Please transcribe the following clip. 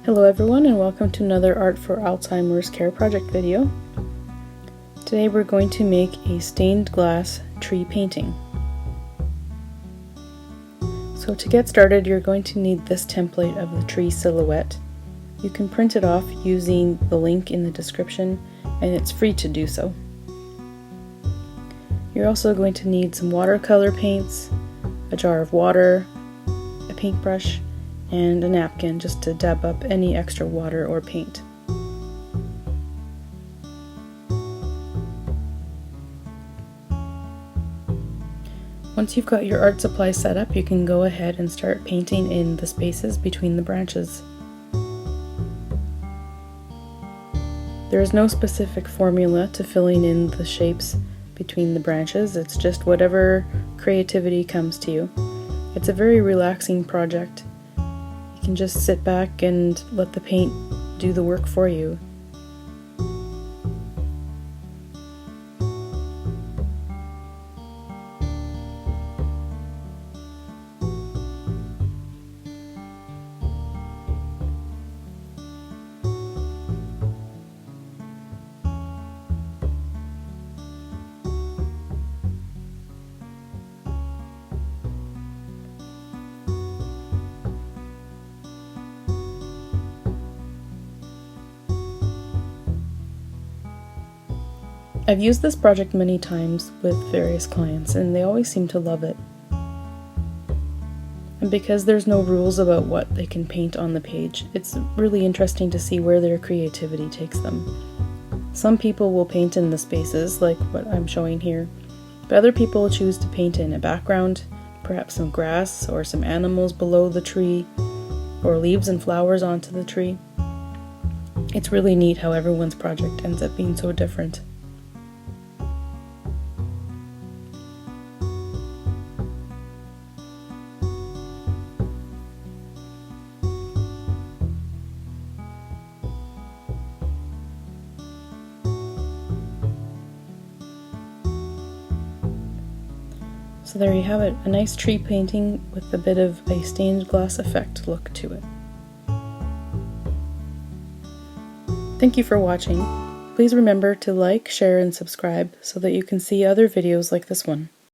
Hello everyone, and welcome to another Art for Alzheimer's Care project video. Today we're going to make a stained glass tree painting. So to get started, you're going to need this template of the tree silhouette. You can print it off using the link in the description, and it's free to do so. You're also going to need some watercolor paints, a jar of water, a paintbrush, and a napkin just to dab up any extra water or paint. Once you've got your art supply set up, you can go ahead and start painting in the spaces between the branches. There is no specific formula to filling in the shapes between the branches, it's just whatever creativity comes to you. It's a very relaxing project. You can just sit back and let the paint do the work for you. I've used this project many times with various clients, and they always seem to love it. And because there's no rules about what they can paint on the page, it's really interesting to see where their creativity takes them. Some people will paint in the spaces, like what I'm showing here, but other people choose to paint in a background, perhaps some grass or some animals below the tree, or leaves and flowers onto the tree. It's really neat how everyone's project ends up being so different. So there you have it, a nice tree painting with a bit of a stained glass effect look to it. Thank you for watching. Please remember to like, share, and subscribe so that you can see other videos like this one.